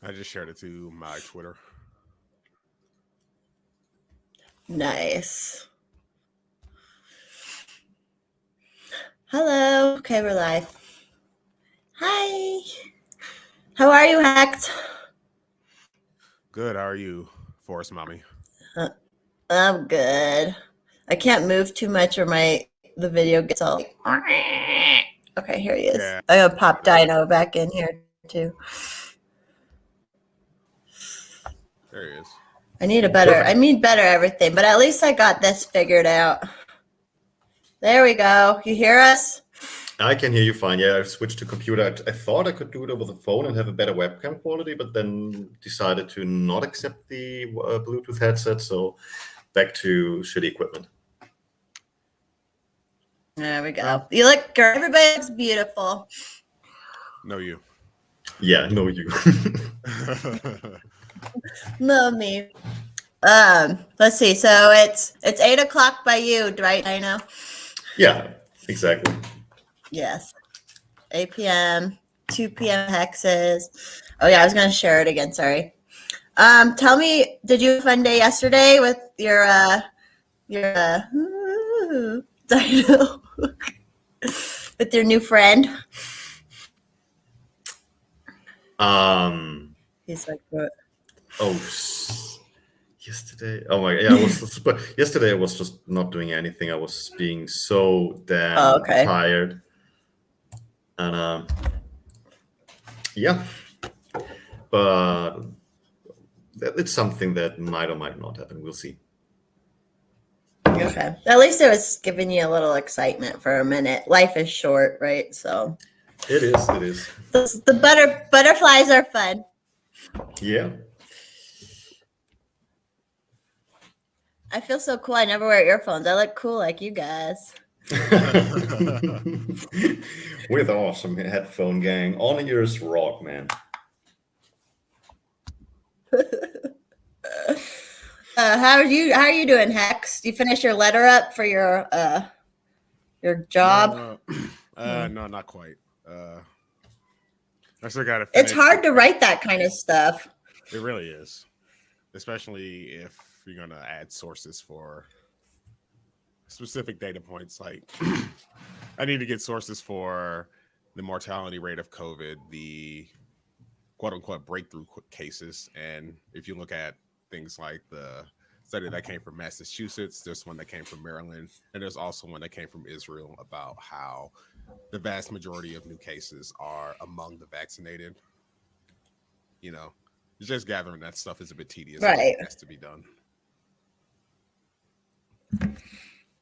I just shared it to my Twitter. Nice. Hello. Okay, we're live. Hi. How are you, Hex? Good. How are you, Forest Mommy? I'm good. I can't move too much or the video gets all okay, here he is. Yeah. I gotta pop Dino back in here too. There he is. I need better everything, but at least I got this figured out. There we go. You hear us? I can hear you fine. Yeah, I switched to computer. I thought I could do it over the phone and have a better webcam quality, but then decided to not accept the Bluetooth headset. So back to shitty equipment. There we go. You look good. Everybody looks beautiful. No, you. Yeah, no, you. No, me. Let's see. So it's 8 o'clock by you, right? I know. Yeah, exactly. Yes. 8 p.m., 2 p.m. Hexes. Oh yeah, I was gonna share it again. Sorry. Tell me, did you have a fun day yesterday with your Dino with your new friend? He's like, what? Oh, yesterday. Oh my, yeah. Yesterday I was just not doing anything. I was being so damn tired, and yeah. But it's something that might or might not happen. We'll see. Okay. At least it was giving you a little excitement for a minute. Life is short, right? So it is. The butterflies are fun. Yeah. I feel so cool. I never wear earphones. I look cool like you guys. With awesome headphone gang. On ears rock, man. How are you doing, Hex? You finish your letter up for your job? No, not quite. I still gotta finish. It's hard to write that kind of stuff. It really is, especially if you're gonna add sources for specific data points. Like, I need to get sources for the mortality rate of COVID, the quote-unquote breakthrough cases, and if you look at things like the study that came from Massachusetts, there's one that came from Maryland, and there's also one that came from Israel about how the vast majority of new cases are among the vaccinated. You know, just gathering that stuff is a bit tedious. Right. It has to be done.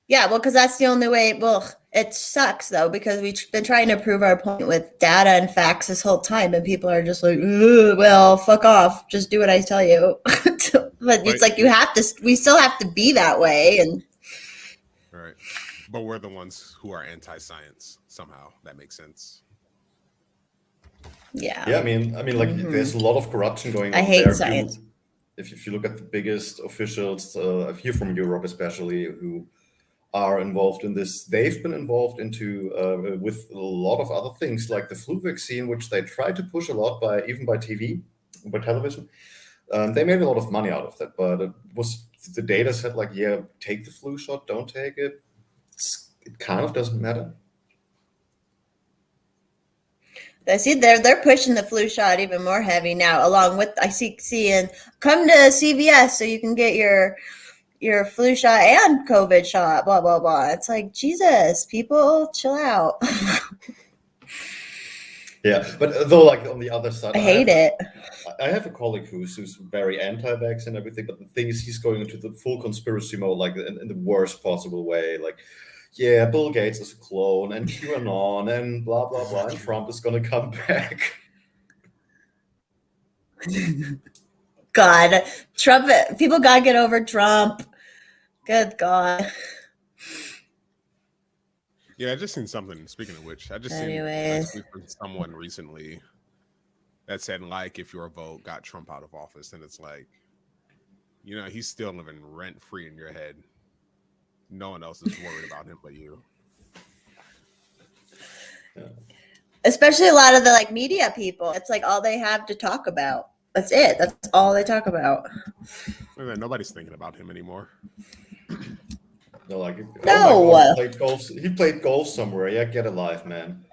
Yeah, well, because that's the only way. Well, it sucks, though, because we've been trying to prove our point with data and facts this whole time, and people are just like, well, fuck off. Just do what I tell you. But it's like we still have to be that way. And right. But we're the ones who are anti-science somehow. That makes sense. Yeah. Yeah, I mean, like, there's a lot of corruption going on. I hate science. If you look at the biggest officials, here from Europe especially, who are involved in this, they've been involved into with a lot of other things, like the flu vaccine, which they tried to push a lot by television. They made a lot of money out of that, but the data said, like, yeah, take the flu shot, don't take it. It kind of doesn't matter. I see they're pushing the flu shot even more heavy now, along with seeing come to CVS so you can get your flu shot and COVID shot, blah, blah, blah. It's like, Jesus, people chill out. Yeah, but though, like, on the other side, I hate it. I have a colleague who's very anti-vax and everything, but the thing is, he's going into the full conspiracy mode, like, in the worst possible way. Like, yeah, Bill Gates is a clone, and QAnon, and blah, blah, blah, and Trump is going to come back. God, Trump, people got to get over Trump. Good God. Yeah, I just seen something. Speaking of which, I just seen from someone recently that said, like, if your vote got Trump out of office, and it's like, you know, he's still living rent free in your head. No one else is worried about him but you. Especially a lot of the like media people. It's like all they have to talk about. That's it. That's all they talk about. And then nobody's thinking about him anymore. They're like, oh my No. god, he played golf. He played golf somewhere. Yeah, get a life, man.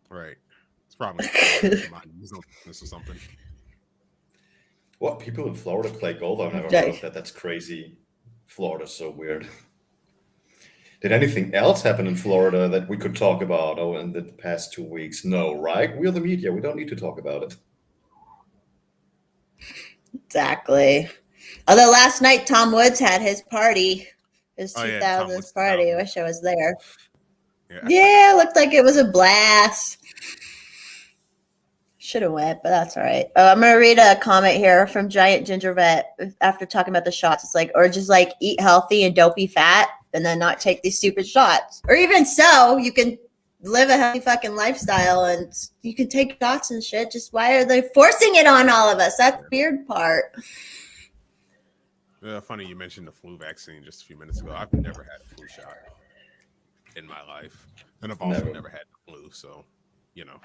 Right. It's probably Florida. He's on business or something. What, people in Florida play golf? I've never heard of that. That's crazy. Florida's so weird. Did anything else happen in Florida that we could talk about in the past 2 weeks? No, right? We're the media. We don't need to talk about it. Exactly. Although last night Tom Woods had his party, his 2000s party. I wish I was there. Yeah, looked like it was a blast. Should have went, but that's all right. I'm gonna read a comment here from Giant Ginger Vet after talking about the shots. It's like, or just like eat healthy and don't be fat, and then not take these stupid shots. Or even so, you can live a healthy fucking lifestyle and you can take shots and shit. Just why are they forcing it on all of us? That's the weird part. Funny you mentioned the flu vaccine just a few minutes ago. I've never had a flu shot in my life, and I've also never had the flu. So, you know.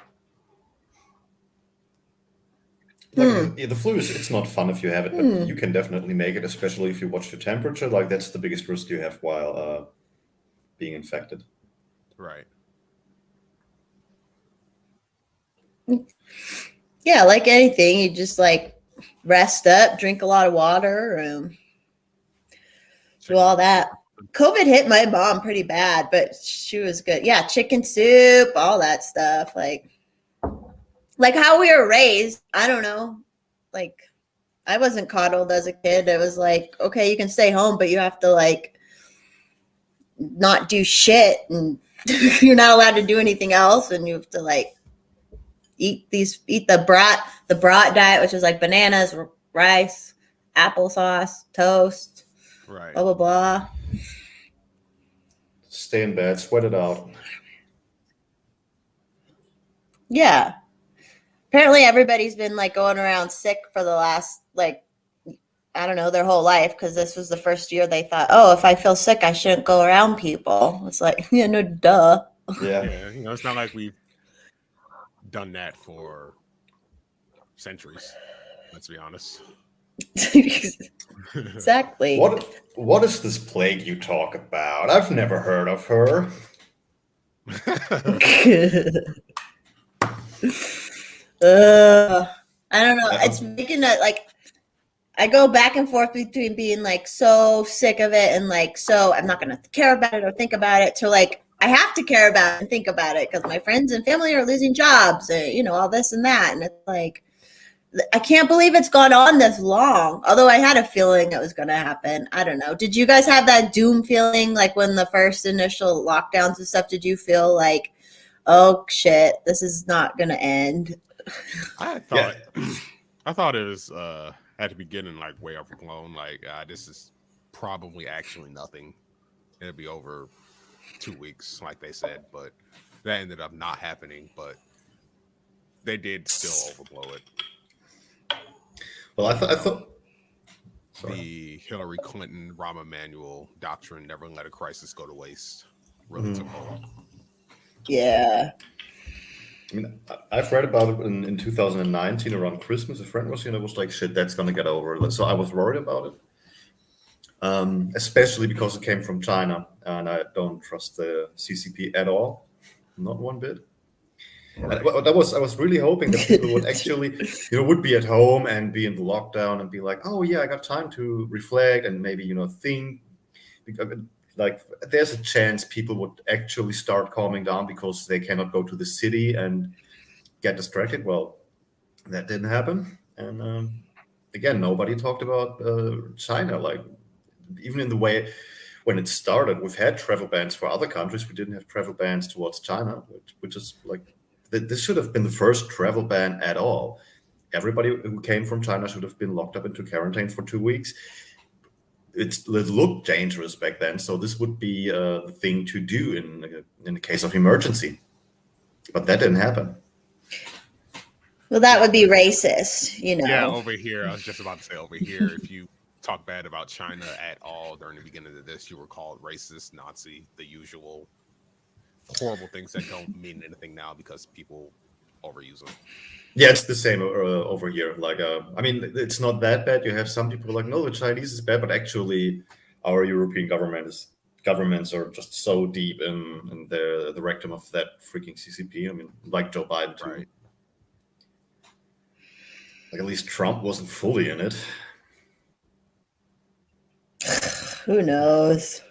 Like the flu it's not fun if you have it, but you can definitely make it, especially if you watch your temperature. Like that's the biggest risk you have while being infected. Right. Yeah, like anything, you just like rest up, drink a lot of water, and do all that. COVID hit my mom pretty bad, but she was good. Yeah, chicken soup, all that stuff. Like how we were raised, I don't know. Like I wasn't coddled as a kid. It was like, okay, you can stay home, but you have to like not do shit, and you're not allowed to do anything else, and you have to like eat the brat diet, which is like bananas, rice, applesauce, toast, right, blah blah blah. Stay in bed, sweat it out. Yeah. Apparently everybody's been like going around sick for the last like I don't know, their whole life, because this was the first year they thought, oh, if I feel sick, I shouldn't go around people. It's like, yeah, no, duh. Yeah. You know, it's not like we've done that for centuries. Let's be honest. Exactly. What is this plague you talk about? I've never heard of her. I don't know. It's making it like I go back and forth between being like so sick of it and like so I'm not gonna care about it or think about it to like I have to care about it and think about it because my friends and family are losing jobs and you know all this and that, and it's like I can't believe it's gone on this long. Although I had a feeling it was going to happen. I don't know. Did you guys have that doom feeling like when the first initial lockdowns and stuff? Did you feel like, oh shit, this is not going to end? I thought it was at the beginning like way overblown. Like this is probably actually nothing. It'll be over 2 weeks, like they said, but that ended up not happening. But they did still overblow it. Well, I thought the Hillary Clinton, Rahm Emanuel doctrine, never let a crisis go to waste, really took hold. Yeah. I mean, I've read about it in 2019 around Christmas. A friend was, was like, shit, that's going to get over. So I was worried about it, especially because it came from China. And I don't trust the CCP at all. Not one bit. Right. I was really hoping that people would actually, would be at home and be in the lockdown and be like, oh yeah, I got time to reflect and maybe, think. Like there's a chance people would actually start calming down because they cannot go to the city and get distracted. Well, that didn't happen. And again, nobody talked about China. Like even in the way when it started, we've had travel bans for other countries. We didn't have travel bans towards China, which is like, this should have been the first travel ban at all. Everybody who came from China should have been locked up into quarantine for 2 weeks. It looked dangerous back then, so this would be the thing to do in the case of emergency. But that didn't happen. Well, that would be racist, Yeah, over here, I was just about to say over here, if you talk bad about China at all during the beginning of this, you were called racist, Nazi, the usual horrible things that don't mean anything now because people overuse them. Yeah, it's the same over here. Like, I mean, it's not that bad. You have some people like, no, the Chinese is bad, but actually, our European governments are just so deep in the rectum of that freaking CCP. I mean, like Joe Biden too. Right. Like at least Trump wasn't fully in it. Who knows?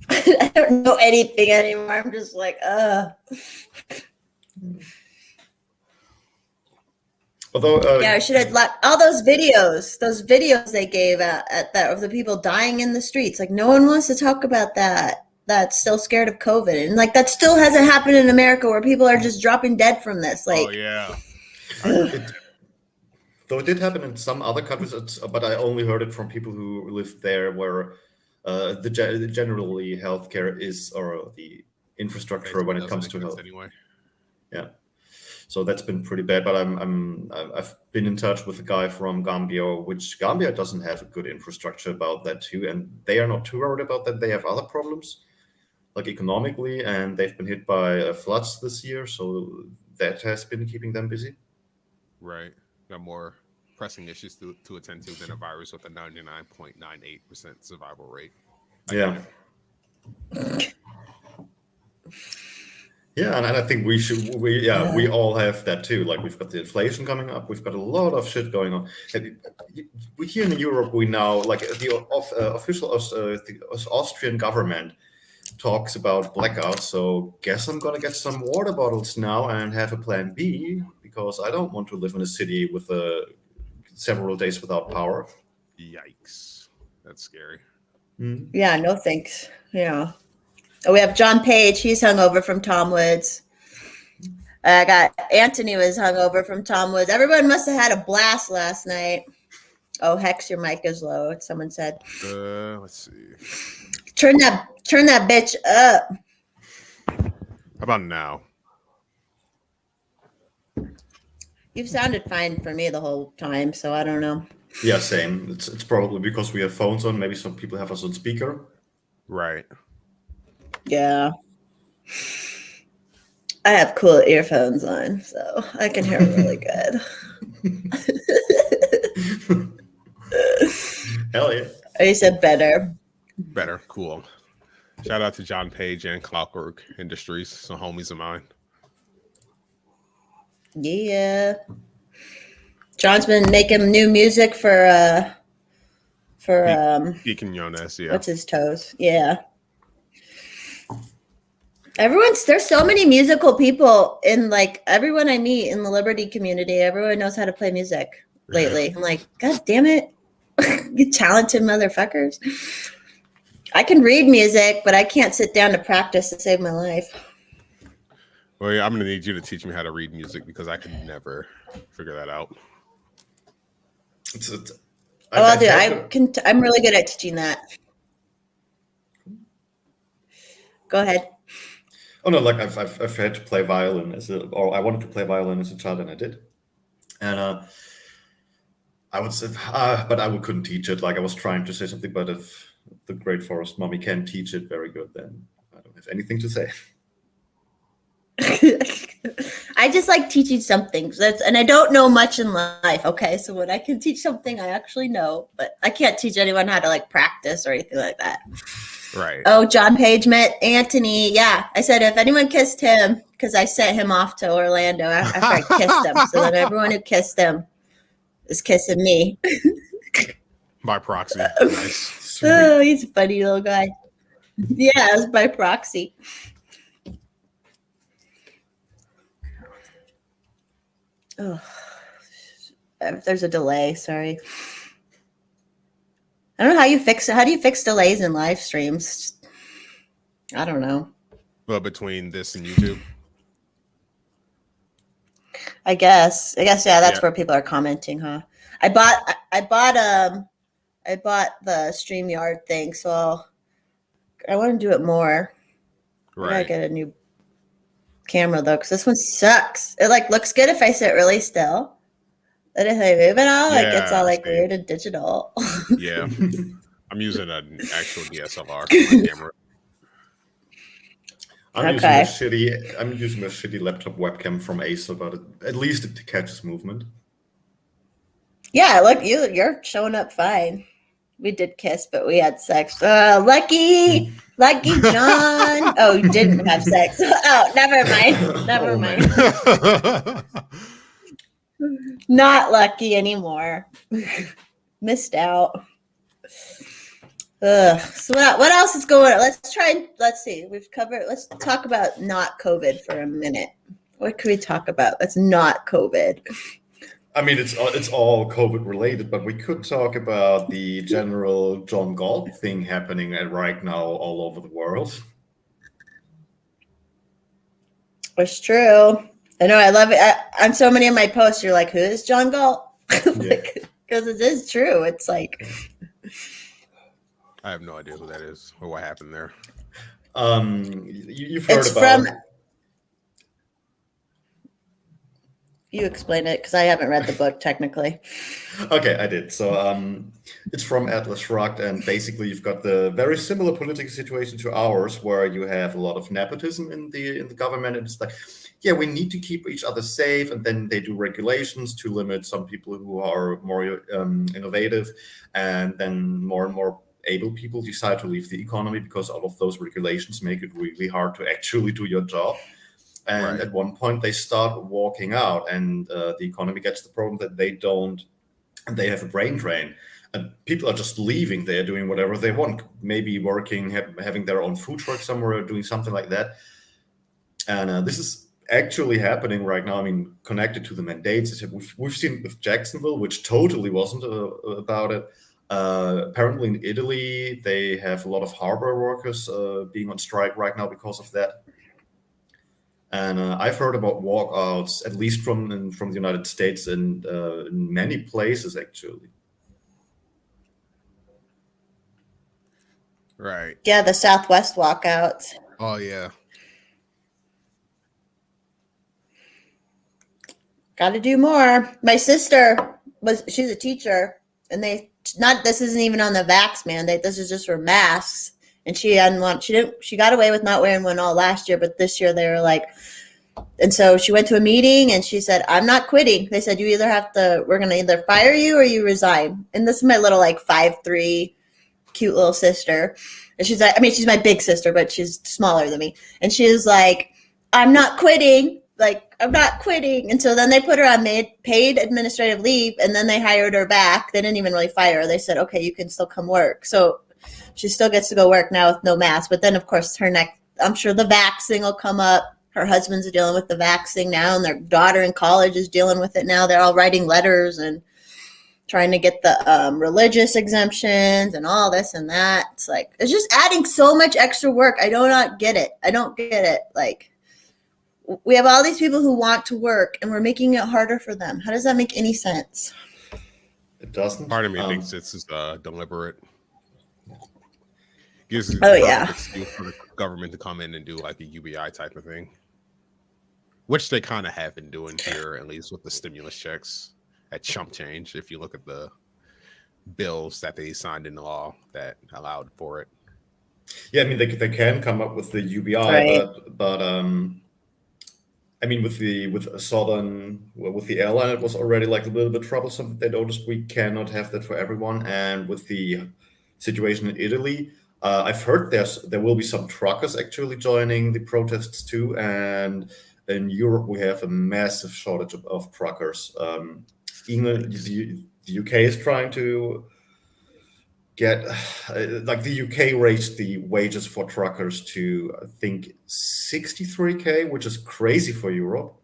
I don't know anything anymore. I'm just like, Although, yeah, I should have let all those videos they gave at that of the people dying in the streets. Like, no one wants to talk about that. That's still scared of COVID, and like that still hasn't happened in America, where people are just dropping dead from this. Like, Oh yeah. though it did happen in some other countries, but I only heard it from people who lived there, where generally healthcare is, or the infrastructure when it comes to health. Anyway. Yeah, so that's been pretty bad. But I've been in touch with a guy from Gambia, which Gambia doesn't have a good infrastructure about that too, and they are not too worried about that. They have other problems, like economically, and they've been hit by floods this year, so that has been keeping them busy. Right. Got more pressing issues to attend to than a virus with a 99.98% survival rate. Yeah. Yeah, and I think we all have that too. Like, we've got the inflation coming up, we've got a lot of shit going on. We here in Europe, we now, like, the official the Austrian government talks about blackouts. So guess I'm gonna get some water bottles now and have a plan B, because I don't want to live in a city with several days without power. Yikes. That's scary. yeah, no thanks. Yeah. Oh, we have John Page. He's hungover from Tom Woods. I got Anthony was hungover from Tom Woods. Everyone must have had a blast last night. Oh, Hex, your mic is low. Someone said. Let's see. Turn that bitch up. How about now? You've sounded fine for me the whole time, so I don't know. Yeah, same. It's probably because we have phones on. Maybe some people have us on speaker. Right. Yeah. I have cool earphones on, so I can hear really good. Hell yeah. Oh, you said better. Better. Cool. Shout out to John Page and Clockwork Industries, some homies of mine. Yeah. John's been making new music for Deacon Jonas, yeah. what's his toes? Yeah. There's so many musical people in, like, everyone I meet in the Liberty community, everyone knows how to play music lately. I'm like, God damn it. You talented motherfuckers. I can read music, but I can't sit down to practice to save my life. Well, yeah, I'm going to need you to teach me how to read music, because I could never figure that out. I'll do. I'm really good at teaching that. Go ahead. Oh no, like I've had to play violin or I wanted to play violin as a child, and I did. And I would say, but I couldn't teach it. Like, I was trying to say something, but if the Great Forest Mommy can teach it very good, then I don't have anything to say. I just like teaching something. And I don't know much in life. Okay, so when I can teach something, I actually know, but I can't teach anyone how to, like, practice or anything like that. Right. Oh, John Page met Anthony. Yeah, I said if anyone kissed him, because I sent him off to Orlando after I kissed him. So then everyone who kissed him is kissing me. By proxy. Nice. Oh, he's a funny little guy. Yeah, it's by proxy. Oh, there's a delay. Sorry. I don't know how you fix it. How do you fix delays in live streams? I don't know. Well, between this and YouTube. I guess yeah, that's where people are commenting, huh? I bought the StreamYard thing, so I want to do it more. Right. I gotta get a new camera though, because this one sucks. It, like, looks good if I sit really still. But if I move it all, like, it's all, like, weird and digital. Yeah. I'm using an actual DSLR for my camera. I'm using Okay. a shitty laptop webcam from Acer, but at least it catches movement. Yeah, look, you're showing up fine. We did kiss, but we had sex. Lucky John. Oh, you didn't have sex. Oh, never mind. Never Oh, mind. man. Not lucky anymore. Missed out. Ugh. So what else is going on? Let's see. Let's talk about not COVID for a minute. What could we talk about that's not COVID? I mean, it's all COVID related, but we could talk about the general John Galt thing happening right now all over the world. It's true. I know. I love it. On so many of my posts, you're like, "Who is John Galt?" Because it is true. It's like I have no idea who that is or what happened there. You've heard it's about. from. You explain it because I haven't read the book technically. Okay, I did. So it's from Atlas Shrugged, and basically you've got the very similar political situation to ours, where you have a lot of nepotism in the government, and it's like, yeah, we need to keep each other safe, and then they do regulations to limit some people who are more innovative, and then more and more able people decide to leave the economy because all of those regulations make it really hard to actually do your job. And at one point they start walking out, and the economy gets the problem that they have a brain drain, and people are just leaving. They're doing whatever they want, maybe working, having their own food truck somewhere, doing something like that. And this is actually happening right now. I mean, connected to the mandates, we've seen with Jacksonville, which totally wasn't about it. Apparently in Italy, they have a lot of harbor workers being on strike right now because of that. And I've heard about walkouts, at least from the United States, and in many places actually. Right. Yeah, the Southwest walkouts. Oh yeah. Got to do more. My sister she's a teacher, and this isn't even on the vax mandate. This is just for masks. And she got away with not wearing one all last year, but this year they were like, and so she went to a meeting and she said, "I'm not quitting." They said, we're going to either fire you or you resign. And this is my little 5'3" cute little sister. And she's like, she's my big sister, but she's smaller than me. And she was like, I'm not quitting. I'm not quitting. And so then they put her on paid administrative leave, and then they hired her back. They didn't even really fire her. They said, okay, you can still come work. So she still gets to go work now with no mask. But then, of course, I'm sure the vax thing will come up. Her husband's dealing with the vax thing now, and their daughter in college is dealing with it now. They're all writing letters and trying to get the religious exemptions and all this and that. It's just adding so much extra work. I do not get it. I don't get it. We have all these people who want to work, and we're making it harder for them. How does that make any sense? It doesn't. Part of me thinks it's just deliberate. Gives excuse for the government to come in and do a UBI type of thing, which they kind of have been doing here, at least with the stimulus checks at chump change. If you look at the bills that they signed into law that allowed for it. Yeah, they can come up with the UBI, right. but with the airline, it was already a little bit troublesome. They noticed we cannot have that for everyone, and with the situation in Italy, I've heard there will be some truckers actually joining the protests too, and in Europe we have a massive shortage of truckers. Even the UK is trying to get the UK raised the wages for truckers to I think 63K, which is crazy for Europe.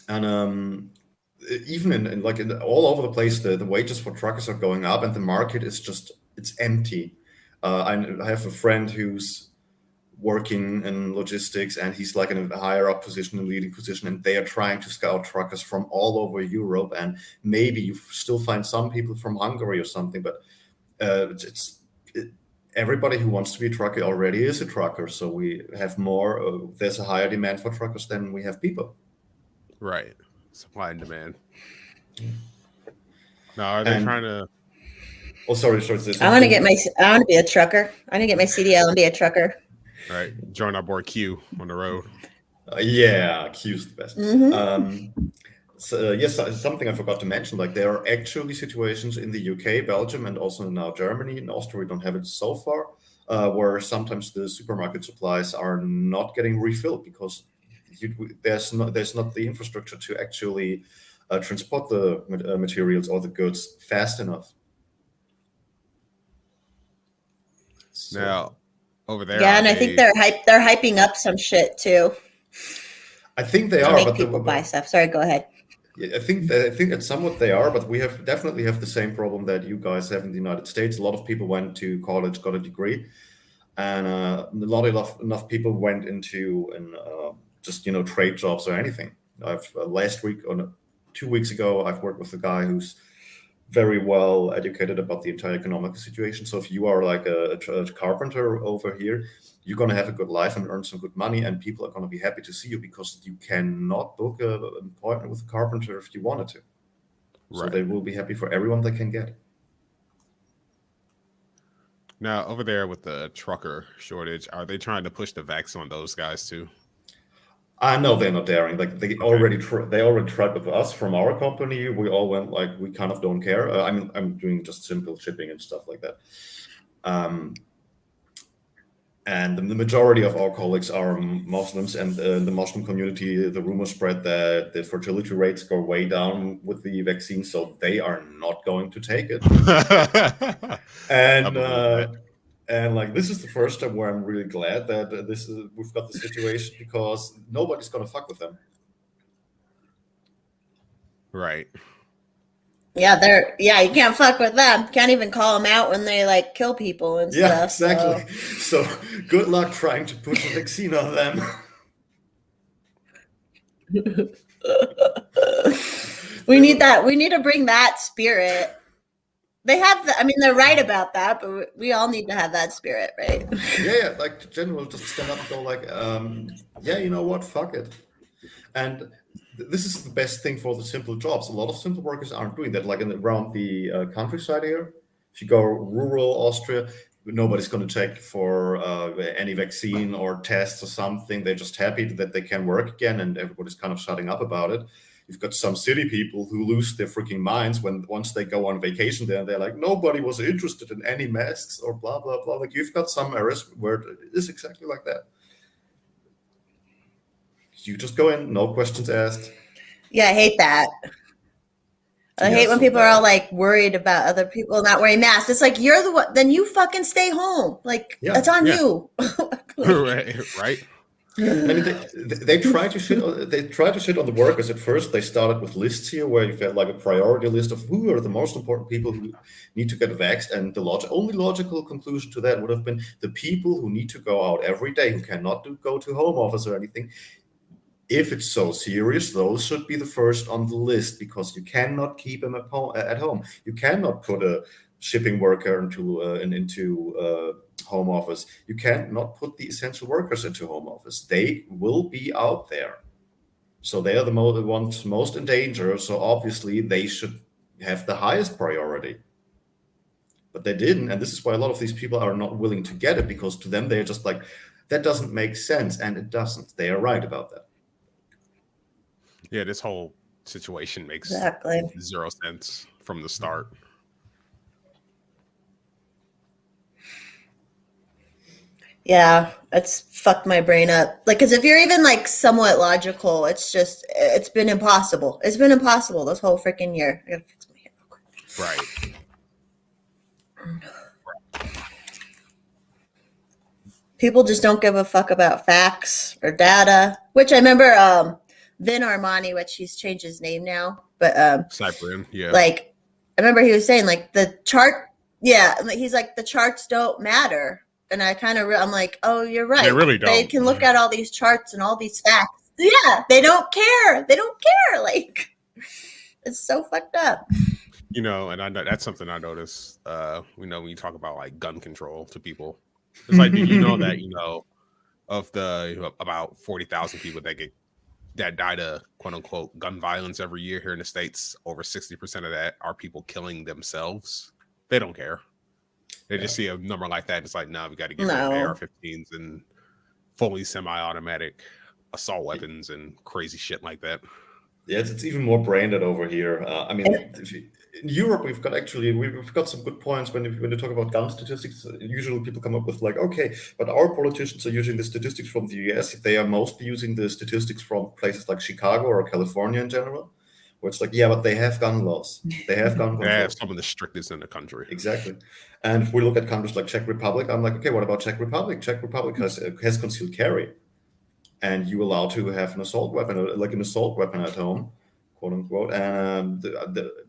And even in all over the place, the wages for truckers are going up, and the market is it's empty. I have a friend who's working in logistics, and he's in a higher up position, a leading position, and they are trying to scout truckers from all over Europe, and maybe you still find some people from Hungary or something, but everybody who wants to be a trucker already is a trucker, so we have more there's a higher demand for truckers than we have people. Right. Supply and demand. Now, are they trying to... Oh, sorry. I want to be a trucker. I want to get my CDL and be a trucker. All right, join our boy Q on the road. Yeah, Q's the best. Mm-hmm. Yes, something I forgot to mention. Like there are actually situations in the UK, Belgium, and also now Germany. In Austria, we don't have it so far, where sometimes the supermarket supplies are not getting refilled because there's not the infrastructure to actually transport the materials or the goods fast enough. So Now, over there, Yeah, are and I think they? they're hyping up some shit too I think they to are, make but people buy stuff. Sorry, go ahead. I think that somewhat they are, but we definitely have the same problem that you guys have in the United States. A lot of people went to college, got a degree, and not enough people went into just trade jobs or anything. I've last week or 2 weeks ago, I've worked with a guy who's very well educated about the entire economic situation. So if you are like a carpenter over here, you're going to have a good life and earn some good money, and people are going to be happy to see you because you cannot book an appointment with a carpenter if you wanted to. So they Right. will be happy for everyone they can get. Now, over there with the trucker shortage, are they trying to push the vax on those guys too? I know they're not daring. Like they Okay. already tried with us from our company. We all went like we kind of don't care. I mean, I'm doing just simple shipping and stuff like that. And the majority of our colleagues are Muslims, and the Muslim community, the rumor spread that the fertility rates go way down with the vaccine, so they are not going to take it. I And believe that. and like this is the first time where I'm really glad that we've got the situation because nobody's gonna fuck with them. Right. Yeah, you can't fuck with them. Can't even call them out when they like kill people and Yeah, stuff. exactly. So good luck trying to push a vaccine on them. We need that. We need to bring that spirit. They have I mean, they're right about that, but we all need to have that spirit, right? Yeah, like the general just stand up and go like, yeah, you know what, fuck it. And this is the best thing for the simple jobs. A lot of simple workers aren't doing that. Like around the countryside here, if you go rural Austria, nobody's going to check for any vaccine or tests or something. They're just happy that they can work again, and everybody's kind of shutting up about it. You've got some city people who lose their freaking minds when once they go on vacation there, they're like, nobody was interested in any masks or blah, blah, blah. Like you've got some areas where it is exactly like that. You just go in, no questions asked. Yeah, I hate that. I Yeah, hate when so people are all bad. like worried about other people not wearing masks. It's like you're the one. Then you fucking stay home. Like Yeah. it's on Yeah. you. Right. Right. And I mean, they try to shit. They try to shit on the workers at first. They started with lists here, where you've got like a priority list of who are the most important people who need to get vaxxed, and the only logical conclusion to that would have been the people who need to go out every day, who cannot go to home office or anything. If it's so serious, those should be the first on the list because you cannot keep them at home. You cannot put a shipping worker into home office. You cannot put the essential workers into home office. They will be out there. So they are the ones most in danger. So obviously they should have the highest priority. But they didn't. And this is why a lot of these people are not willing to get it because to them, they're just like, that doesn't make sense. And it doesn't. They are right about that. Yeah, this whole situation makes Exactly. zero sense from the start. Yeah, it's fucked my brain up. Like, because if you're even like somewhat logical, it's been impossible. It's been impossible this whole freaking year. I gotta fix my hair real quick. Right. People just don't give a fuck about facts or data. Which I remember, Vin Armani, which he's changed his name now, but Cyprian, yeah. like I remember he was saying like the chart. Yeah, he's like the charts don't matter. And I kind of, I'm like, oh, you're right. They really They don't. can look at all these charts and all these facts. Yeah, they don't care. They don't care. Like, it's so fucked up. You know, and I know that's something I noticed. You know, when you talk about like gun control to people, it's like, did you know that of the about 40,000 people that died of quote unquote gun violence every year here in the States, over 60% of that are people killing themselves. They don't care. They just see a number like that. And it's like, no, we got to get rid of No. AR-15s and fully semi-automatic assault weapons and crazy shit like that. Yeah, it's even more branded over here. I mean, in Europe, we've got some good points when you talk about gun statistics. Usually, people come up with like, okay, but our politicians are using the statistics from the US. They are mostly using the statistics from places like Chicago or California in general, where it's like, yeah, but they have gun laws, they have gun They have control. some of the strictest in the country. Exactly. And if we look at countries like Czech Republic, I'm like, okay, what about Czech Republic? Czech Republic has concealed carry, and you allowed to have an assault weapon, like an assault weapon at home, quote unquote. And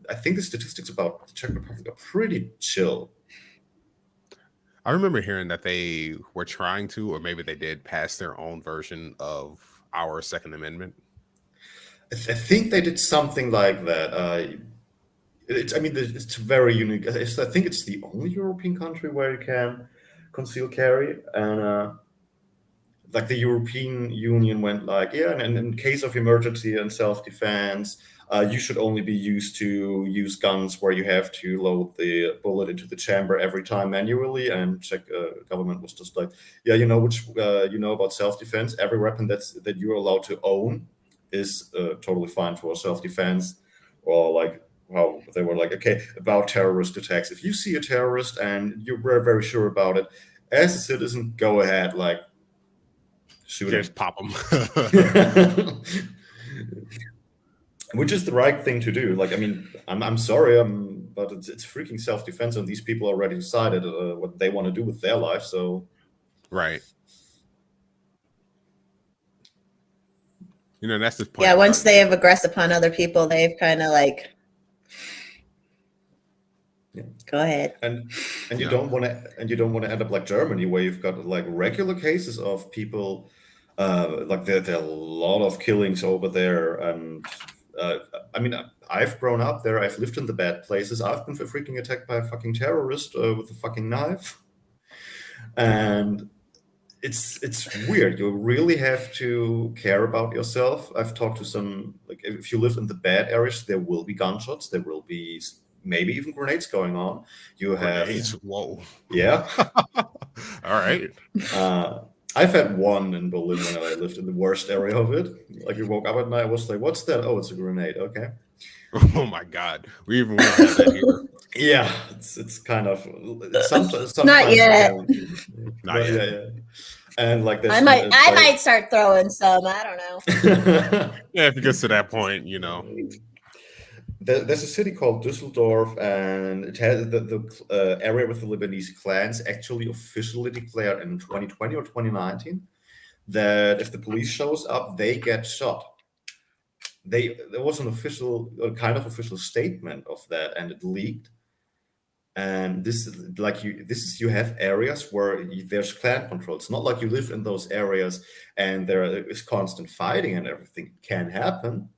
I think the statistics about the Czech Republic are pretty chill. I remember hearing that they were trying to, or maybe they did, pass their own version of our Second Amendment. I think they did something like that. It's very unique. I think it's the only European country where you can conceal carry, and like the European Union went like, yeah, and in case of emergency and self-defense, you should only be used to use guns where you have to load the bullet into the chamber every time manually. And Czech government was just like, yeah, you know about self-defense. Every weapon that you're allowed to own is totally fine for self-defense. Or like, well, they were like, okay, about terrorist attacks. If you see a terrorist and you're very, very sure about it, as a citizen, go ahead, like, shoot him. Just pop them. Which is the right thing to do. Like, I mean, I'm sorry, but it's freaking self-defense, and these people already decided what they want to do with their life. So, right. You know, that's the point. Yeah, once they have aggressed upon other people, they've kind of like, go ahead. And you don't want to end up like Germany, where you've got like regular cases of people, like there are a lot of killings over there, and I mean, I've grown up there. I've lived in the bad places. I've been freaking attacked by a fucking terrorist with a fucking knife, and it's weird. You really have to care about yourself. I've talked to some, like, if you live in the bad areas, there will be gunshots. There will be maybe even grenades going on. You have grenades. Whoa. Yeah. All right. I've had one in Berlin when I lived in the worst area of it. Like, we woke up at night, I was like, "What's that?" "Oh, it's a grenade." "Okay." Oh my God, we don't have that here. Yeah, it's kind of sometimes Not yet. Not yet. Yeah. And like this, I might start throwing some. I don't know. Yeah, if it gets to that point, you know. There's a city called Düsseldorf, and it has the area with the Lebanese clans actually officially declared in 2020 or 2019 that if the police shows up, they get shot. There was an kind of official statement of that, and it leaked. And this is like you have areas where there's clan control. It's not like you live in those areas and there is constant fighting and everything. It can happen.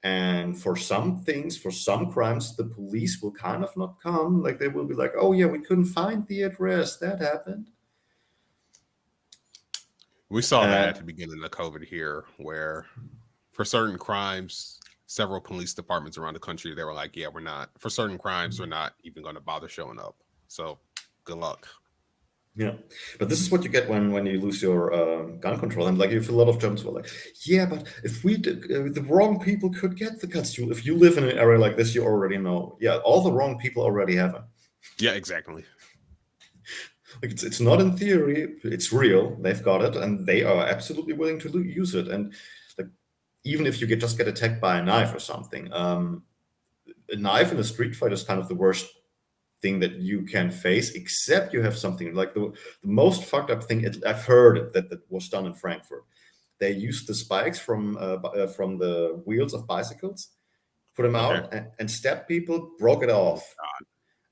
And for some things, for some crimes, the police will kind of not come. Like, they will be like, "Oh yeah, we couldn't find the address. That happened." We saw that at the beginning of COVID here, where for certain crimes, several police departments around the country, they were like, "Yeah, we're not, for certain crimes, we're not even going to bother showing up. So good luck." Yeah, but this is what you get when you lose your gun control. And like, if a lot of Germans were like, "Yeah, but if we did, the wrong people could get the guns." If you live in an area like this, you already know. Yeah, all the wrong people already have it. Yeah, exactly. Like, it's not in theory; it's real. They've got it, and they are absolutely willing to use it. And like, even if you just get attacked by a knife or something, a knife in a street fight is kind of the worst thing that you can face, except you have something like the most fucked up thing. I've heard that was done in Frankfurt. They used the spikes from the wheels of bicycles, put them out, and stabbed people, broke it off.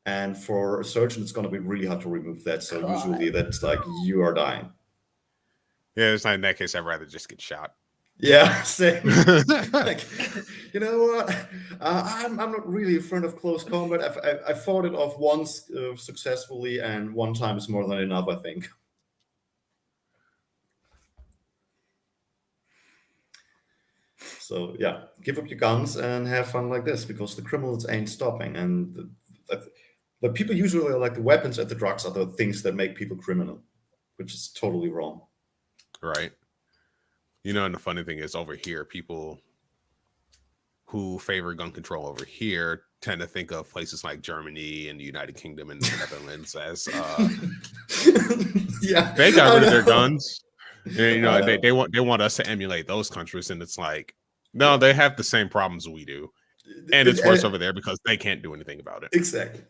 And for a surgeon, it's going to be really hard to remove that. So usually that's like, you are dying. Yeah, it's not in that case. I'd rather just get shot. Yeah, same. Like, you know what? I'm not really a friend of close combat. I fought it off once successfully, and one time is more than enough, I think. So yeah, give up your guns and have fun like this, because the criminals ain't stopping. And the people usually are like, the weapons and the drugs are the things that make people criminal, which is totally wrong. Right. You know, and the funny thing is, over here, people who favor gun control over here tend to think of places like Germany and the United Kingdom and the Netherlands as Yeah, they got I rid of their know. guns. And, you I know, know. they want us to emulate those countries, and it's like, no, they have the same problems we do, and it's worse over there because they can't do anything about it. Exactly.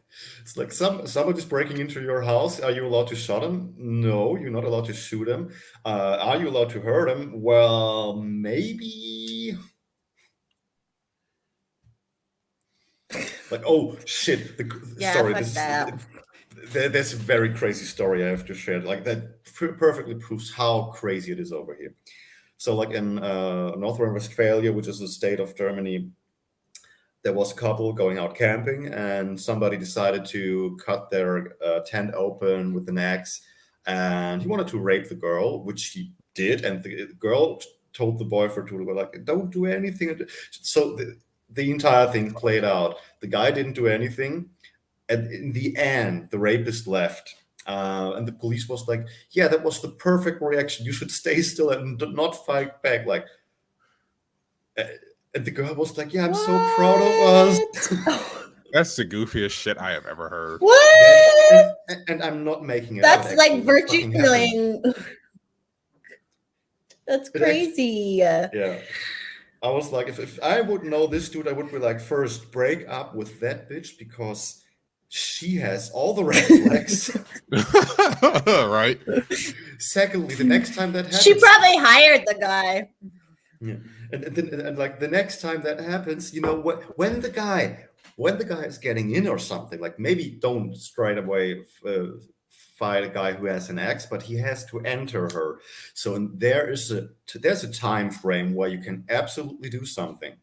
It's like somebody's breaking into your house. Are you allowed to shot them? No, you're not allowed to shoot them. Are you allowed to hurt them? Well, maybe. Like, oh shit! Yeah, Sorry, fuck that. there's a very crazy story I have to share. Like that perfectly proves how crazy it is over here. So, like in North Rhine-Westphalia, which is a state of Germany, there was a couple going out camping, and somebody decided to cut their tent open with an axe, and he wanted to rape the girl, which he did, and the girl told the boyfriend to like, "Don't do anything." So the entire thing played out. The guy didn't do anything, and in the end, the rapist left. And the police was like, "Yeah, that was the perfect reaction. You should stay still and not fight back." Like, and the girl was like, "Yeah, I'm so proud of us." What? That's the goofiest shit I have ever heard. What? And I'm not making it up. That's Actually, like it virtue fucking happened. killing. That's It act- crazy. Yeah. I was like, if I would know this dude, I would be like, first, break up with that bitch because she has all the red flags. Right. Secondly, the next time that happens, She probably hired the guy. yeah. And like the next time that happens, you know, when the guy is getting in or something, like maybe don't straight away fight a guy who has an axe, but he has to enter her. So there's a time frame where you can absolutely do something,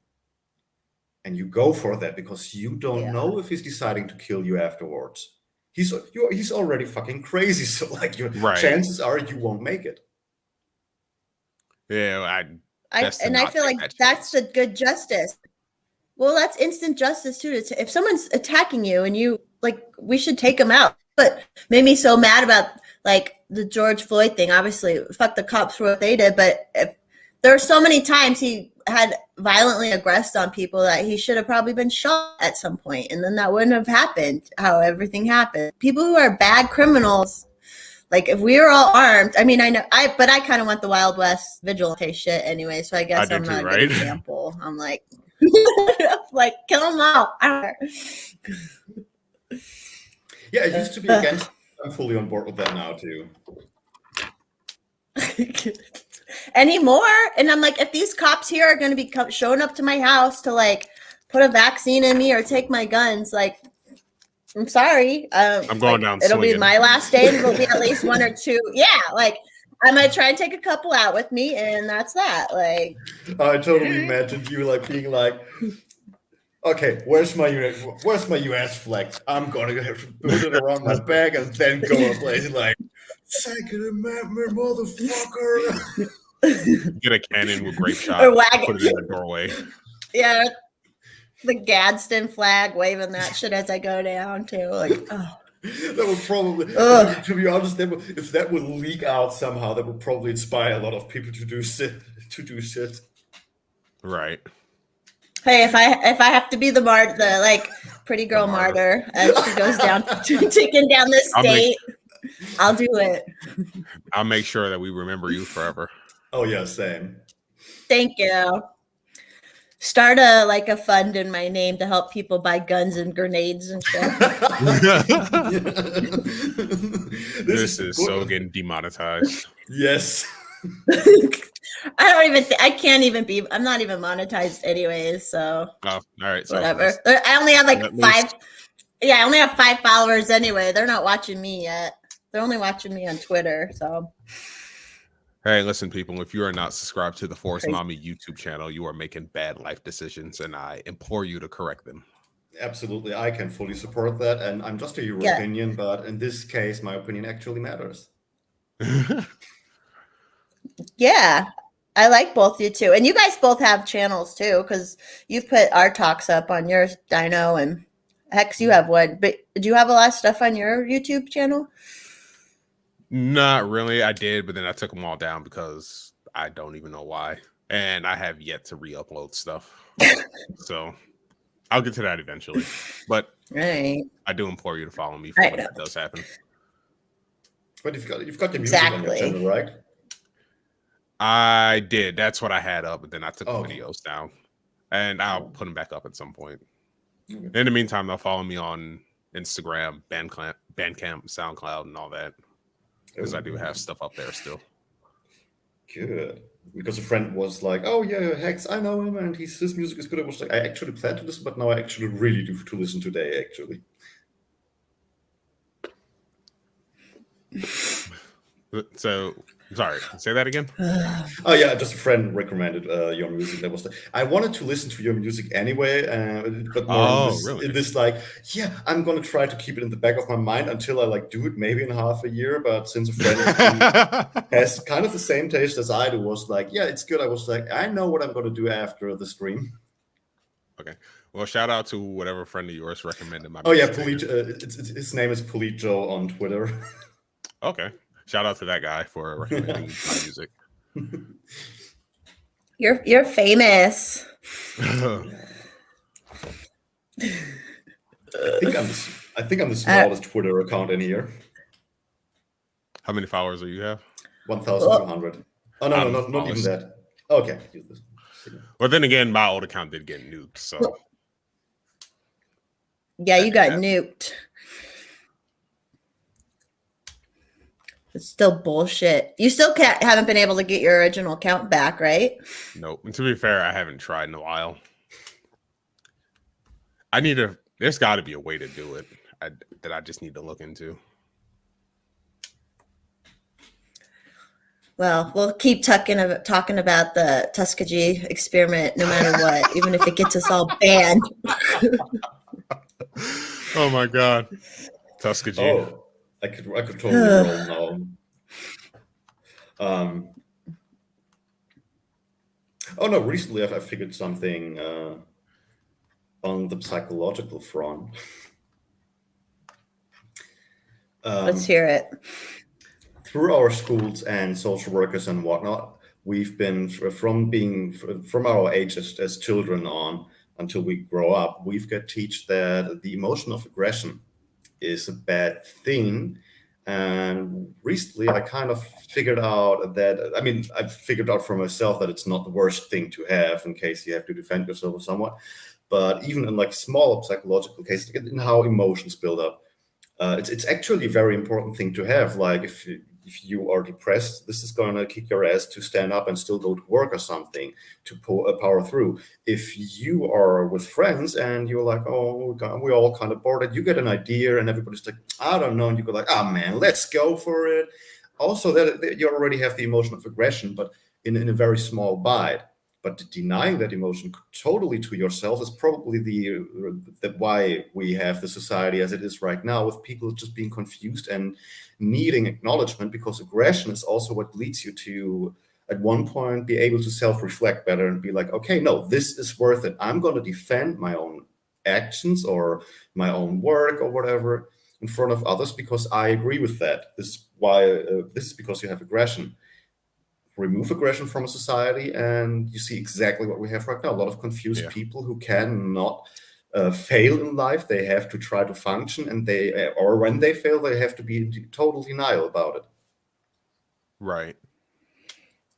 and you go for that because you don't Yeah. know if he's deciding to kill you afterwards. He's already fucking crazy, so like your Right. chances are you won't make it. Yeah, I feel like that's the good justice. Well, that's instant justice too. If someone's attacking you and you like, we should take them out. But made me so mad about like the George Floyd thing. Obviously, fuck the cops for what they did. But there are so many times he had violently aggressed on people that he should have probably been shot at some point, and then that wouldn't have happened. How everything happened. People who are bad criminals. Like if we were all armed, I mean, but I kind of want the Wild West vigilante shit anyway. So I guess I'm not a good example. I'm like, like kill them all. Yeah, it used to be against. I'm fully on board with that now too. Anymore, and I'm like, if these cops here are going to be showing up to my house to like put a vaccine in me or take my guns, like, I'm sorry. I'm going down. It'll swinging. be my last day, and it'll be at least one or two. Yeah, like I might try and take a couple out with me, and that's that. Like, I totally imagined you like being like, okay, where's my US flag? I'm gonna put it around my bag and then go a place like, second amendment, motherfucker. Get a cannon with grape shot. Or wagon. Put it in the doorway. Yeah, the Gadsden flag, waving that shit as I go down too. Like, oh. That would probably, to be honest, if that would leak out somehow, that would probably inspire a lot of people to do shit. Right. Hey, if I have to be the like pretty girl martyr as she goes down, taking down this state, I'll do it. I'll make sure that we remember you forever. Oh yeah, same. Thank you. Start a fund in my name to help people buy guns and grenades and shit. This is so getting demonetized. Yes. I can't even be. I'm not even monetized anyways. So. Oh, all right. So whatever. I only have like 5. Yeah, I only have 5 followers anyway. They're not watching me yet. They're only watching me on Twitter. So. Hey, listen, people, if you are not subscribed to the Force Mommy YouTube channel, you are making bad life decisions, and I implore you to correct them. Absolutely. I can fully support that. And I'm just your opinion, but in this case, my opinion actually matters. Yeah. I like both you two. And you guys both have channels too, because you've put our talks up on your Dino, and Hex, you have one. But do you have a lot of stuff on your YouTube channel? Not really. I did, but then I took them all down because I don't even know why. And I have yet to re-upload stuff. So I'll get to that eventually. But Right. I do implore you to follow me for when that does happen. But you've got the music on your channel, right? I did. That's what I had up, but then I took the Okay. videos down. And I'll put them back up at some point. Okay. In the meantime, they'll follow me on Instagram, Bandcamp, SoundCloud, and all that. Because I do have stuff up there still. Good. Because a friend was like, "Oh yeah, Hex, I know him, and his music is good." I was like, I actually plan to listen, but now I actually really do to listen today. Actually. So, sorry, say that again. Oh yeah, just a friend recommended your music. That was I wanted to listen to your music anyway, but more in this like, yeah, I'm gonna try to keep it in the back of my mind until I like do it maybe in half a year. But since a friend has kind of the same taste as I do, was like, yeah, it's good. I was like, I know what I'm gonna do after the stream. Okay. Well, shout out to whatever friend of yours recommended my music. Oh yeah, his name is Polite Joe on Twitter. Okay. Shout out to that guy for recommending my music. You're famous. I think I'm the smallest Twitter account in here. How many followers do you have? 1,200. Oh no, not even that. Okay. Well, then again, my old account did get nuked, so. Yeah, you got nuked. It's still bullshit. You still haven't been able to get your original account back, right? Nope. And to be fair, I haven't tried in a while. There's got to be a way to do it that I just need to look into. Well, we'll keep talking about the Tuskegee experiment no matter what, even if it gets us all banned. Oh my God. Tuskegee. Oh. I could totally roll now. Oh no! Recently, I figured something on the psychological front. Let's hear it. Through our schools and social workers and whatnot, we've been from our age as children on until we grow up. We've got teach that the emotion of aggression is a bad thing. And recently I kind of figured out that, I figured out for myself that it's not the worst thing to have in case you have to defend yourself or somewhat. But even in like smaller psychological cases, in how emotions build up, it's actually a very important thing to have. Like if you are depressed, this is going to kick your ass to stand up and still go to work or something to power through. If you are with friends and you're like, oh God, we're all kind of bored, and you get an idea and everybody's like, I don't know, and you go like, oh man, let's go for it. Also, that you already have the emotion of aggression, but in a very small bite. But denying that emotion totally to yourself is probably the why we have the society as it is right now, with people just being confused and needing acknowledgement, because aggression is also what leads you to, at one point, be able to self-reflect better and be like, okay, no, this is worth it. I'm going to defend my own actions or my own work or whatever in front of others because I agree with that. This is why. This is because you have aggression. Remove aggression from a society and you see exactly what we have right now. A lot of confused people who cannot fail in life. They have to try to function, and or when they fail, they have to be in total denial about it. Right.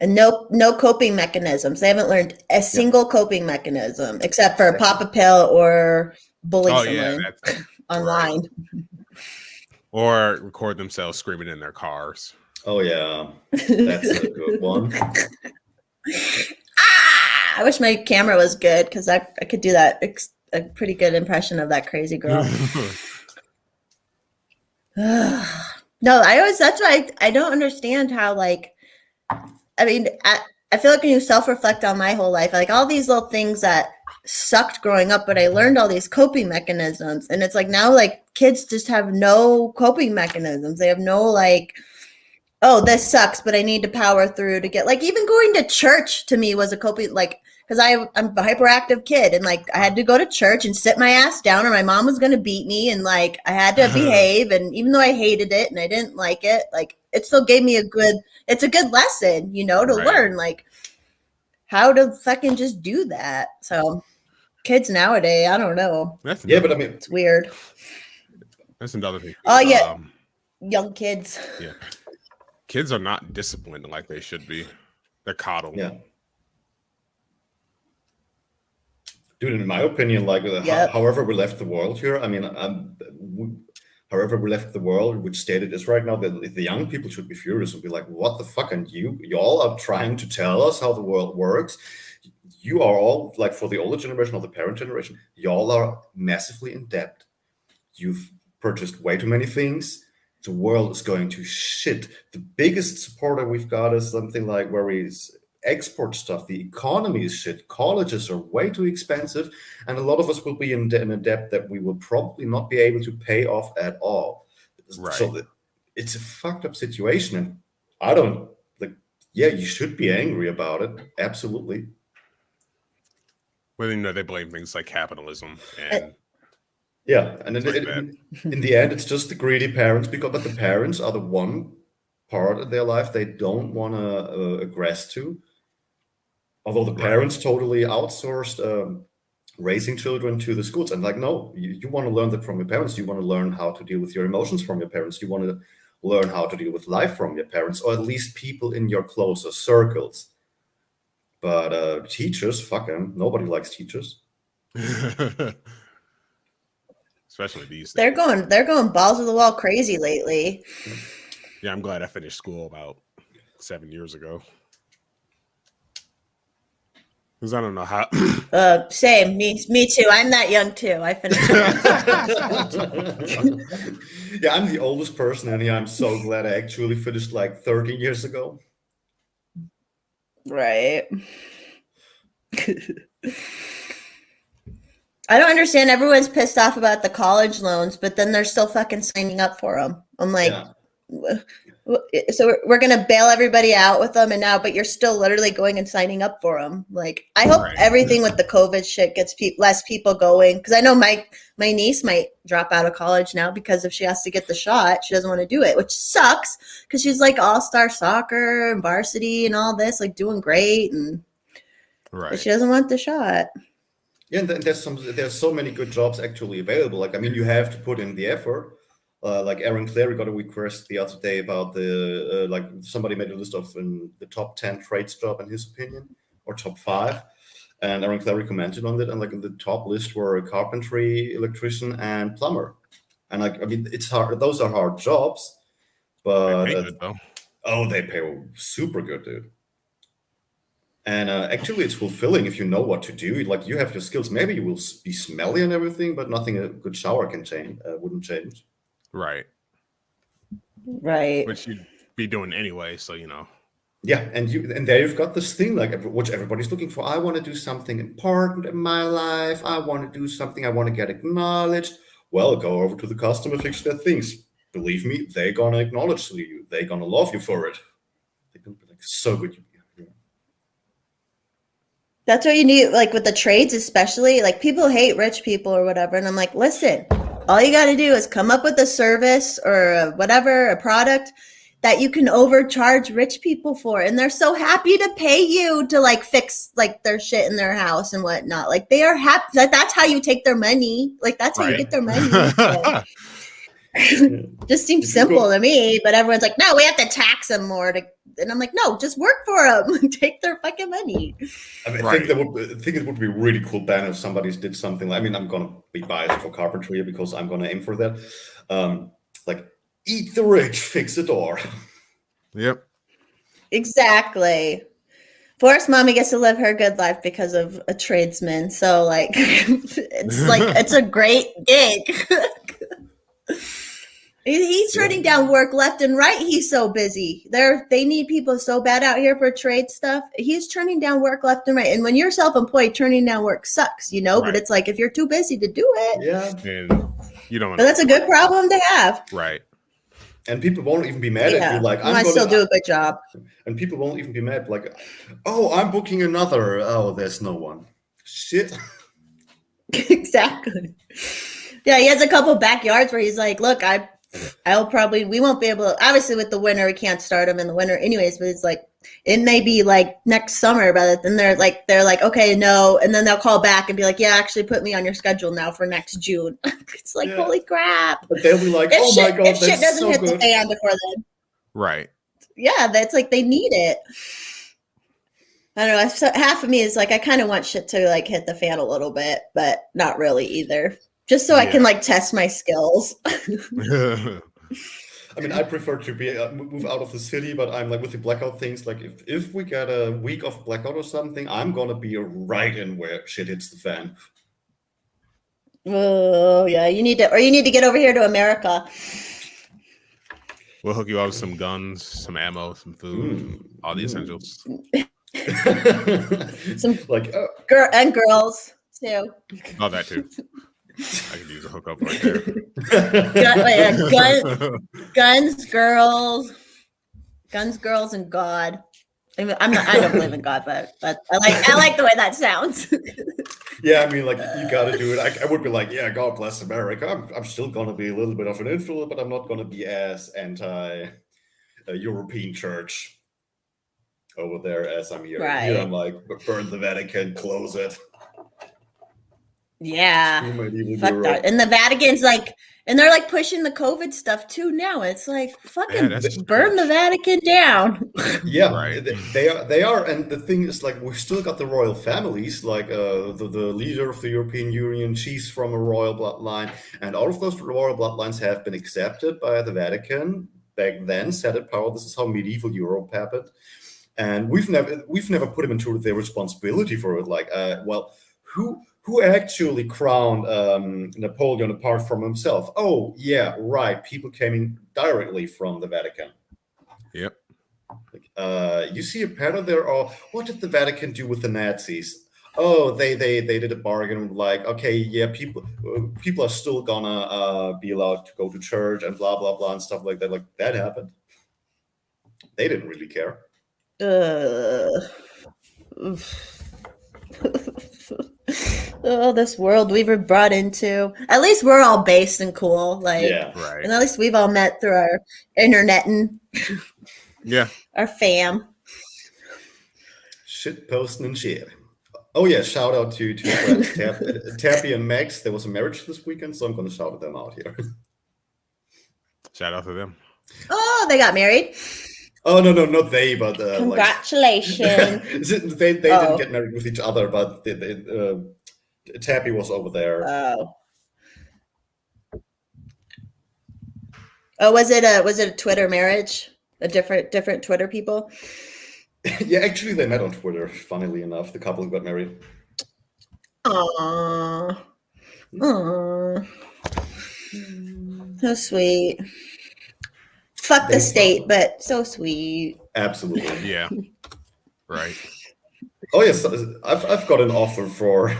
And no coping mechanisms. They haven't learned a single coping mechanism except for pop a pill or bully someone online. Right. Or record themselves screaming in their cars. Oh yeah, that's a good one. I wish my camera was good because I could do that a pretty good impression of that crazy girl. No, that's why I don't understand how, like, I feel like when you self-reflect on my whole life, like all these little things that sucked growing up, but I learned all these coping mechanisms, and it's like now like kids just have no coping mechanisms. They have no like, oh, this sucks, but I need to power through to get, like, even going to church to me was a coping, like because I'm a hyperactive kid, and like I had to go to church and sit my ass down, or my mom was gonna beat me, and like I had to behave. And even though I hated it and I didn't like it, like it still gave me a good lesson, you know, to learn like how to fucking just do that. So kids nowadays, I don't know. But I mean, it's weird. That's another thing. Oh yeah, young kids. Yeah, kids are not disciplined like they should be. They're coddled. Yeah. Dude, in my opinion, like however we left the world here, I mean, however we left the world, which state it is right now, the young people should be furious and be like, what the fuck? And y'all are trying to tell us how the world works. You are all, like, for the older generation or the parent generation, y'all are massively in debt. You've purchased way too many things. The world is going to shit. The biggest supporter we've got is something like where we export stuff. The economy is shit. Colleges are way too expensive, and a lot of us will be in a debt that we will probably not be able to pay off at all. Right. So it's a fucked up situation, and I don't like. Yeah, you should be angry about it. Absolutely. Well, you know, they blame things like capitalism and. Yeah, and in the end, it's just the greedy parents, but the parents are the one part of their life they don't want to aggress to. Although the parents totally outsourced raising children to the schools. And like, no, you want to learn that from your parents. You want to learn how to deal with your emotions from your parents. You want to learn how to deal with life from your parents, or at least people in your closer circles. But teachers, fuck them. Nobody likes teachers. Especially these days. They're going balls to the wall crazy lately. Yeah, I'm glad I finished school about 7 years ago. Because I don't know how. Same. Me too. I'm that young too. I finished. Yeah, I'm the oldest person, and I'm so glad I actually finished like 13 years ago. Right. I don't understand. Everyone's pissed off about the college loans, but then they're still fucking signing up for them. I'm like, so we're going to bail everybody out with them, but you're still literally going and signing up for them. Like, I hope everything with the COVID shit gets less people going. Because I know my niece might drop out of college now because if she has to get the shot, she doesn't want to do it, which sucks because she's like all-star soccer and varsity and all this, like doing great. But she doesn't want the shot. Yeah, and there's so many good jobs actually available. Like, I mean, you have to put in the effort. Like Aaron Clary got a request the other day about the like somebody made a list of the top 10 trades job in his opinion, or top 5, and Aaron Clary commented on it. And like in the top list were carpentry, electrician, and plumber. And like, I mean, it's hard. Those are hard jobs, but they pay good, though. They pay super good, dude. And actually, it's fulfilling if you know what to do. Like, you have your skills. Maybe you will be smelly and everything, but nothing a good shower can change. Wouldn't change. Right. Which you'd be doing anyway, so you know. Yeah, and there you've got this thing like which everybody's looking for. I want to do something important in my life. I want to do something. I want to get acknowledged. Well, go over to the customer, fix their things. Believe me, they're gonna acknowledge you. They're gonna love you for it. They're gonna be like, so good. That's what you need, like with the trades, especially. Like, people hate rich people or whatever. And I'm like, listen, all you got to do is come up with a service or a product that you can overcharge rich people for. And they're so happy to pay you to like fix like their shit in their house and whatnot. Like, they are happy. Like, that's how you take their money. Like, that's how you get their money. So. Just seems simple to me, but everyone's like, no, we have to tax them more and I'm like, no, just work for them. Take their fucking money. I mean, I think it would be really cool, Ben, if somebody did something like, I mean, I'm gonna be biased for carpentry because I'm gonna aim for that. Like, eat the rich, fix a door. Yep. Exactly. Forrest mommy gets to live her good life because of a tradesman. So like it's a great gig. He's turning down work left and right. He's so busy. They need people so bad out here for trade stuff. He's turning down work left and right. And when you're self-employed, turning down work sucks, you know. Right. But it's like if you're too busy to do it, yeah, and you don't. But that's a good problem to have. Right. And people won't even be mad at you. Like, I still do a good job. And people won't even be mad. Like, oh, I'm booking another. Oh, there's no one. Shit. Exactly. Yeah, he has a couple backyards where he's like, look, we won't be able to, obviously with the winter, we can't start them in the winter anyways, but it's like, it may be like next summer, but then they're like, okay, no. And then they'll call back and be like, yeah, actually put me on your schedule now for next June. It's like, holy crap. But they'll be like, my God, if shit doesn't hit the fan before then. Right. Yeah, that's like, they need it. I don't know. So half of me is like, I kind of want shit to like hit the fan a little bit, but not really either. Just so I can like test my skills. I mean, I prefer to be move out of the city, but I'm like with the blackout things. Like if we get a week of blackout or something, I'm gonna be right in where shit hits the fan. Oh yeah, you need to get over here to America. We'll hook you up with some guns, some ammo, some food, all the essentials. Some like and girls too. Oh, that too. I could use a hookup right there. Guns, girls, and God. I mean, I don't believe in God, but I like the way that sounds. Yeah, I mean, like you got to do it. I would be like, yeah, God bless America. I'm still gonna be a little bit of an influence, but I'm not gonna be as anti-European church over there as I'm here. Right. Here I'm like, burn the Vatican, close it. Yeah, fuck that. And the Vatican's like, and they're like pushing the COVID stuff too now. It's like fucking burn the Vatican down. Yeah, right. They are, and the thing is, like, we've still got the royal families, like the leader of the European Union, she's from a royal bloodline, and all of those royal bloodlines have been accepted by the Vatican back then, set in power. This is how medieval Europe happened, and we've never put them into their responsibility for it. Like, who actually crowned Napoleon apart from himself? Oh, yeah, right. People came in directly from the Vatican. Yep. You see a pattern there? Or what did the Vatican do with the Nazis? Oh, they did a bargain. Like, okay, yeah, people are still gonna be allowed to go to church and blah blah blah and stuff like that. Like that happened. They didn't really care. Oh, this world we were brought into. At least we're all based and cool. Like, yeah, right. And at least we've all met through our internet and our fam. Shit posting and shit. Oh yeah, shout out to friends Tappy and Max. There was a marriage this weekend, so I'm gonna shout them out here. Shout out to them. Oh, they got married. Oh no, not they, but congratulations. they didn't get married with each other, but Tappy was over there. Oh, was it a Twitter marriage? A different Twitter people? Yeah, actually, they met on Twitter. Funnily enough, the couple got married. Aww. So sweet. Fuck the state, but so sweet. Absolutely. Yeah. Right. Oh yes, I've got an offer for.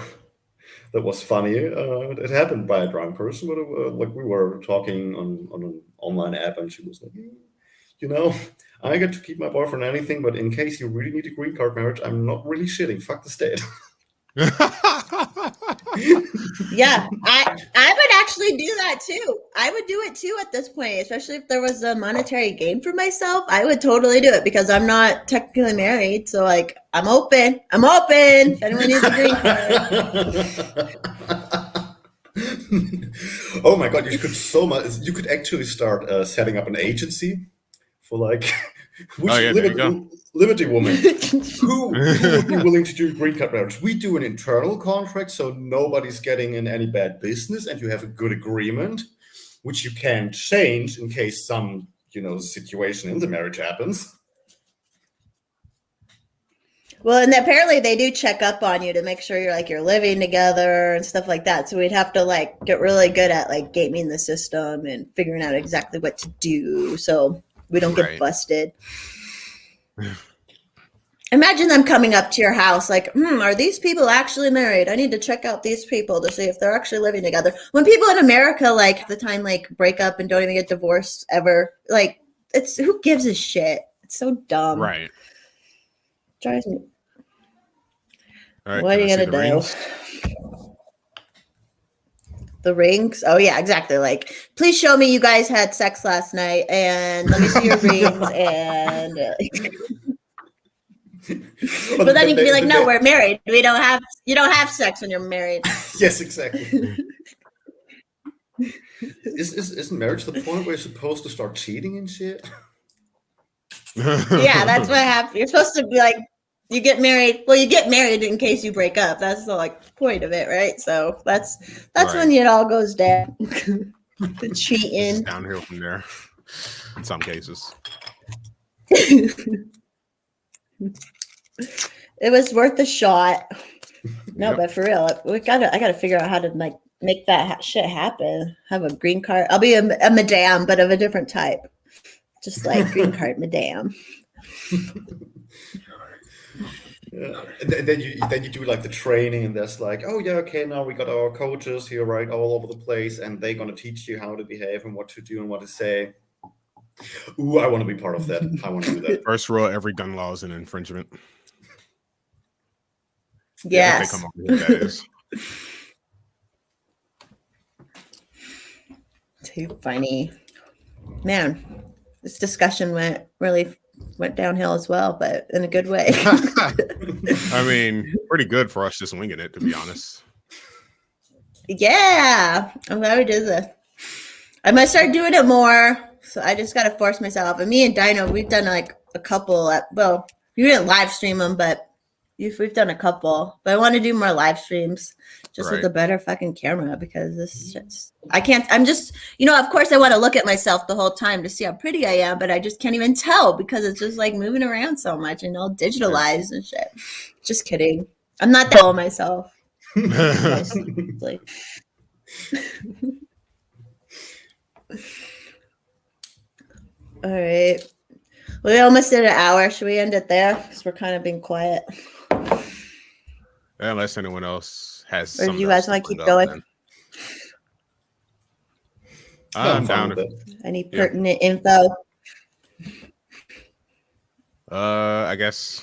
That was funny. It happened by a drunk person, but like we were talking on an online app, and she was like, I get to keep my boyfriend anything, but in case you really need a green card marriage, I'm not really shitting. Fuck the state. Yeah, I would actually do that too. I would do it too at this point, especially if there was a monetary gain for myself. I would totally do it because I'm not technically married. So like, I'm open. If anyone needs a green card. Oh my God, you could actually start setting up an agency for like Liberty Woman. Who would be willing to do green card marriage? We do an internal contract, so nobody's getting in any bad business, and you have a good agreement, which you can change in case some, situation in the marriage happens. Well, and apparently they do check up on you to make sure you're living together and stuff like that. So we'd have to like get really good at like gaming the system and figuring out exactly what to do so we don't get busted. Imagine them coming up to your house like, are these people actually married? I need to check out these people to see if they're actually living together. When people in America, like, at the time, like, break up and don't even get divorced ever, like, it's who gives a shit? It's so dumb. Right. Drives me. All right. What are you can I see gonna the do? rings? The rings? Oh yeah, exactly. Like, please show me you guys had sex last night, and let me see your rings. And but then you can be like, no, we're married. You don't have sex when you're married. Yes, exactly. Isn't marriage the point where you're supposed to start cheating and shit? Yeah, that's what happens. You're supposed to be like, you get married. Well, you get married in case you break up. That's the like point of it, right? So that's Right. when it all goes down. The It's cheating. downhill from there. In some cases. It was worth a shot. No, Yep. but for real, I gotta figure out how to like make that shit happen. Have a green card. I'll be a madame, but of a different type. Just like green card madame. Yeah. And then you do like the training, and there's like, oh yeah, okay, now we got our coaches here, right, all over the place, and they're gonna teach you how to behave and what to do and what to say. Ooh, I want to be part of that. I want to do that. First rule: every gun law is an infringement. Yes. If they come over here, that is. Too funny. Man, this discussion went downhill as well, but in a good way. I mean, pretty good for us just winging it, to be honest. Yeah, I'm glad we did this. I might start doing it more. So I just got to force myself. And me and Dino, we've done like a couple. You didn't live stream them, but we've done a couple. But I want to do more live streams just with a better fucking camera, because I can't. I'm just, of course I want to look at myself the whole time to see how pretty I am, but I just can't even tell because it's just like moving around so much and all digitalized and shit. Just kidding. I'm not that old myself. Mostly. All right. We almost did an hour. Should we end it there? Because we're kind of being quiet. Unless anyone else has. Or do you guys want to keep going? I'm down with it. Any pertinent info? I guess.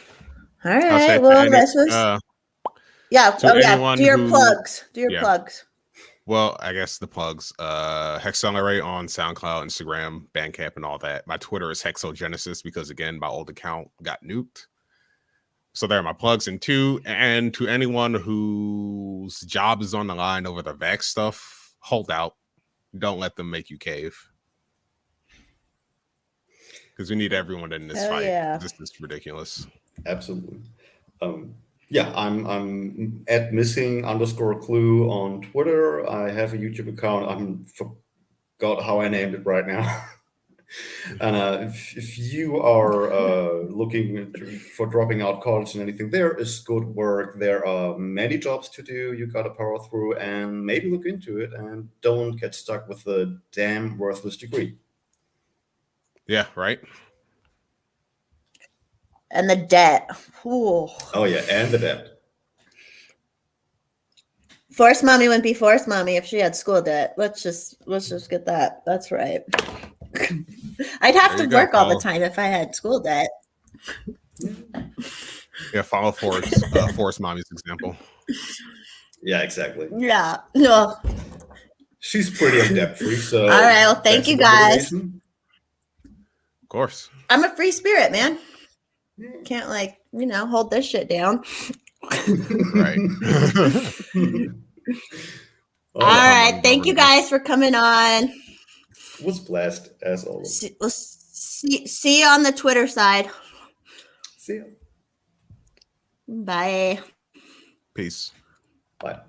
All right. Well, this was. Yeah. Do your plugs. Do your plugs. Well, I guess the plugs. Hexcelerate on SoundCloud, Instagram, Bandcamp, and all that. My Twitter is Hexogenesis because, again, my old account got nuked. So there are my plugs. And to anyone whose job is on the line over the vax stuff, hold out. Don't let them make you cave. Because we need everyone in this fight. Yeah. This is ridiculous. Absolutely. Yeah, I'm at missing_clue on Twitter. I have a YouTube account. I forgot how I named it right now. And if you are looking for dropping out college and anything, there is good work. There are many jobs to do. You got to power through and maybe look into it, and don't get stuck with a damn worthless degree. Yeah, right. And the debt. Ooh. Oh yeah, and the debt. Forced mommy wouldn't be forced mommy if she had school debt. Let's just get that. That's right. I'd have to work all the time if I had school debt. Yeah, follow Forrest Mommy's example. Yeah, exactly. Yeah. No. She's pretty debt free, so. All right. Well, thank you guys. Of course. I'm a free spirit, man. Can't hold this shit down. Right. All right. Thank you guys for coming on. Was blessed as always. We'll see you on the Twitter side. See ya. Bye. Peace. Bye.